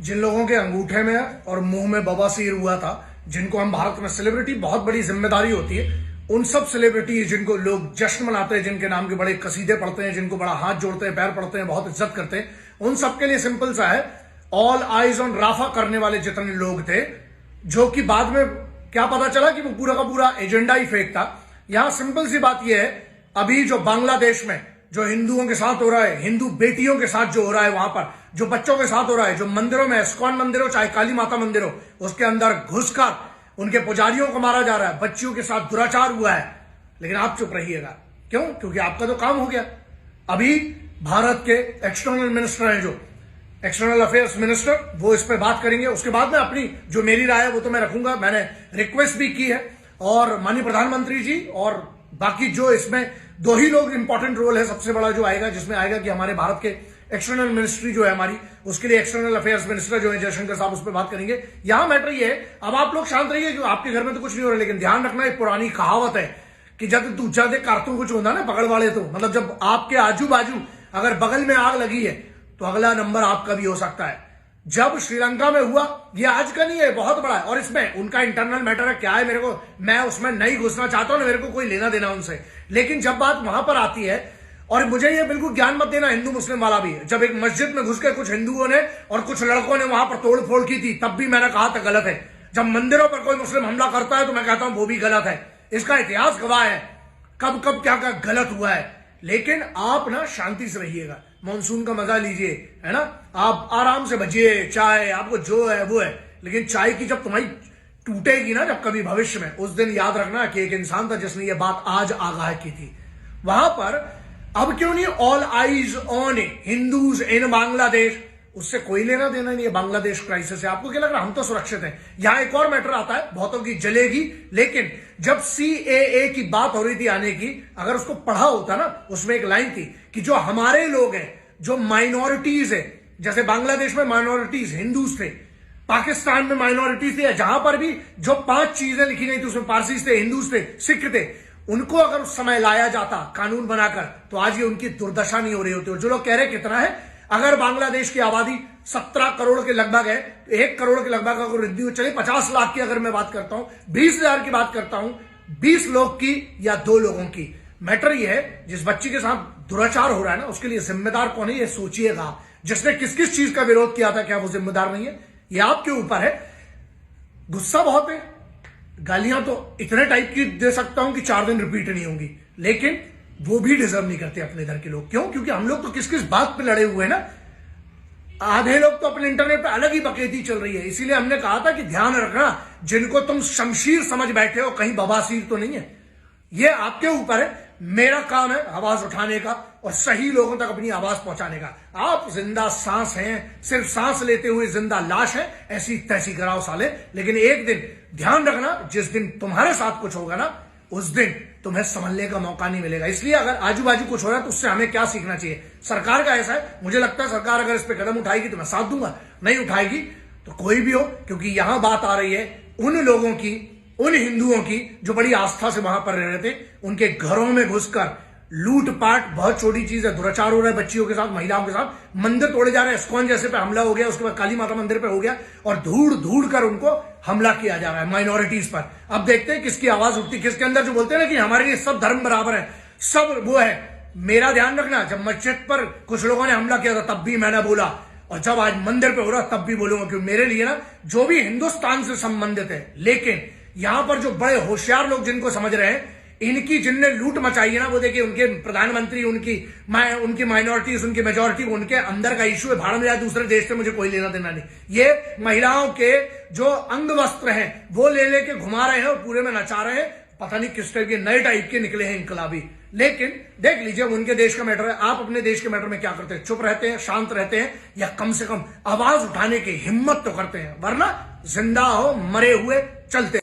जिन लोगों के अंगूठे में और मुंह में बवासीर हुआ था, जिनको हम भारत में सेलिब्रिटी बहुत बड़ी जिम्मेदारी होती है, उन सब सेलिब्रिटी जिनको लोग जश्न मनाते हैं, जिनके नाम के बड़े कसीदे पढ़ते हैं, जिनको बड़ा हाथ जोड़ते हैं, पैर पड़ते हैं, बहुत इज्जत करते हैं, उन सबके लिए सिंपल सा है, ऑल आइज ऑन राफा करने वाले जितने लोग थे, जो कि बाद में क्या पता चला कि वो पूरा का पूरा एजेंडा ही फेक था। यहां सिंपल सी बात यह है, अभी जो बांग्लादेश में जो हिंदुओं के साथ हो रहा है, हिंदू बेटियों के साथ जो हो रहा है, वहां पर जो बच्चों के साथ हो रहा है, जो मंदिरों में इस्कॉन मंदिर हो चाहे काली माता मंदिर हो, उसके अंदर घुसकर उनके पुजारियों को मारा जा रहा है, बच्चियों के साथ दुराचार हुआ है, लेकिन आप चुप रहिएगा। क्यों? क्योंकि आपका तो काम हो गया। अभी भारत के एक्सटर्नल मिनिस्टर हैं, जो एक्सटर्नल अफेयर्स मिनिस्टर, वो इस पर बात करेंगे। उसके बाद में अपनी जो मेरी राय है वो तो मैं रखूंगा, मैंने रिक्वेस्ट भी की है, और माननीय प्रधानमंत्री जी और बाकी जो इसमें दो ही लोग इंपॉर्टेंट रोल है, सबसे बड़ा जो आएगा, जिसमें आएगा कि हमारे भारत के एक्सटर्नल मिनिस्ट्री जो है हमारी, उसके लिए एक्सटर्नल अफेयर्स मिनिस्टर जो है जयशंकर साहब, उस पर बात करेंगे। यहां मैटर ये है, अब आप लोग शांत रहिए क्योंकि आपके घर में तो कुछ नहीं हो रहा, लेकिन ध्यान रखना, एक पुरानी कहावत है कि जब तू ज्यादा कारतों कुछ होता ना पकड़ वाले, तो मतलब जब आपके आजू बाजू अगर बगल में आग लगी है तो अगला नंबर आपका भी हो सकता है। जब श्रीलंका में हुआ, ये आज का नहीं है, बहुत बड़ा है, और इसमें उनका इंटरनल मैटर है, क्या है मेरे को, मैं उसमें नहीं घुसना चाहता हूं, मेरे को कोई लेना देना उनसे, लेकिन जब बात वहां पर आती है, और मुझे ये बिल्कुल ज्ञान मत देना, हिंदू मुस्लिम वाला भी है, जब एक मस्जिद में घुस के कुछ हिंदुओं ने और कुछ लड़कों ने वहां पर तोड़ फोड़ की थी, तब भी मैंने कहा था गलत है। जब मंदिरों पर कोई मुस्लिम हमला करता है तो मैं कहता हूं वो भी गलत है। इसका इतिहास गवाह है कब कब क्या क्या गलत हुआ है। लेकिन आप ना शांति से रहिएगा, मानसून का मजा लीजिए, है ना, आप आराम से बजिए, चाय आपको जो है वो है, लेकिन चाय की जब तुम्हारी टूटेगी ना, जब कभी भविष्य में, उस दिन याद रखना कि एक इंसान था जिसने ये बात आज आगाह की थी। वहां पर अब क्यों नहीं ऑल आइज ऑन हिंदूज इन बांग्लादेश, उससे कोई लेना देना नहीं है बांग्लादेश क्राइसिस है। आपको क्या लग रहा है हम तो सुरक्षित हैं? यहां एक और मैटर आता है, बहुतों की जलेगी, लेकिन जब CAA की बात हो रही थी आने की, अगर उसको पढ़ा होता ना, उसमें एक लाइन थी कि जो हमारे लोग हैं, जो माइनॉरिटीज है, जैसे बांग्लादेश में माइनॉरिटीज हिंदूज थे, पाकिस्तान में माइनॉरिटीज थे, जहां पर भी जो 5 चीजें लिखी गई थी उसमें पारसीज थे, हिंदूज थे, सिख थे, उनको अगर उस समय लाया जाता कानून बनाकर, तो आज ये उनकी दुर्दशा नहीं हो रही होती। और जो लोग कह रहे कितना है, अगर बांग्लादेश की आबादी 17 करोड़ के लगभग है, 1 करोड़ के लगभग अगर वृद्धि चले, 50 लाख की अगर मैं बात करता हूं, 20,000 की बात करता हूं, 20 लोग की या 2 लोगों की, मैटर ये है जिस बच्ची के साथ दुराचार हो रहा है ना, उसके लिए जिम्मेदार कौन है ये सोचिएगा। जिसने किस किस चीज का विरोध किया था, क्या वो जिम्मेदार नहीं है? ये आपके ऊपर है। गुस्सा बहुत है, गालियां तो इतने टाइप की दे सकता हूं कि 4 दिन रिपीट नहीं होंगी, लेकिन वो भी डिजर्व नहीं करते अपने इधर के लोग। क्यों? क्योंकि हम लोग तो किस किस बात पे लड़े हुए हैं ना, आधे लोग तो अपने इंटरनेट पे अलग ही बकैती चल रही है। इसीलिए हमने कहा था कि ध्यान रखना, जिनको तुम शमशीर समझ बैठे हो, कहीं बवासीर तो नहीं है। ये आपके ऊपर है, मेरा काम है आवाज उठाने का और सही लोगों तक अपनी आवाज पहुंचाने का। आप जिंदा सांस हैं, सिर्फ सांस लेते हुए जिंदा लाश है, ऐसी तैसी कराओ साले, लेकिन एक दिन ध्यान रखना, जिस दिन तुम्हारे साथ कुछ होगा ना, उस दिन तुम्हें संभलने का मौका नहीं मिलेगा। इसलिए अगर आजू बाजू कुछ हो रहा है तो उससे हमें क्या सीखना चाहिए? सरकार का ऐसा है, मुझे लगता है सरकार अगर इस पे कदम उठाएगी तो मैं साथ दूंगा, नहीं उठाएगी तो कोई भी हो, क्योंकि यहां बात आ रही है उन लोगों की, उन हिंदुओं की जो बड़ी आस्था से वहां पर रह रहे थे, उनके घरों में घुसकर लूटपाट, बहुत छोटी चीज है, दुराचार हो रहा है बच्चियों के साथ, महिलाओं के साथ, मंदिर तोड़े जा रहे हैं, इस्कॉन जैसे पे हमला हो गया, उसके बाद काली माता मंदिर पे हो गया, और धूड़ धूड़ कर उनको हमला किया जा रहा है माइनॉरिटीज पर। अब देखते हैं किसकी आवाज उठती, किसके अंदर जो बोलते हैं ना कि हमारे लिए सब धर्म बराबर है, सब वो है। मेरा ध्यान रखना, जब मस्जिद पर कुछ लोगों ने हमला किया था तब भी मैंने बोला, और जब आज मंदिर पे हो रहा तब भी बोलूंगा, क्योंकि मेरे लिए ना जो भी हिंदुस्तान से संबंधित है, लेकिन यहां पर जो बड़े होशियार लोग जिनको समझ रहे हैं, इनकी जिनने लूट मचाई है ना, वो देखिए उनके प्रधानमंत्री, उनकी माइनॉरिटीज, उनकी मेजोरिटी, उनके अंदर का इशू है, भारत में या दूसरे देश से मुझे कोई लेना देना नहीं। ये महिलाओं के जो अंग वस्त्र हैं वो ले लेके घुमा रहे हैं और पूरे में नचा रहे हैं, पता नहीं किस टाइप के नए टाइप के निकले हैं इनकलाबी। लेकिन देख लीजिए, उनके देश का मैटर है, आप अपने देश के मैटर में क्या करते हैं? चुप रहते हैं, शांत रहते हैं, या कम से कम आवाज उठाने की हिम्मत तो करते हैं, वरना जिंदा हो मरे हुए चलते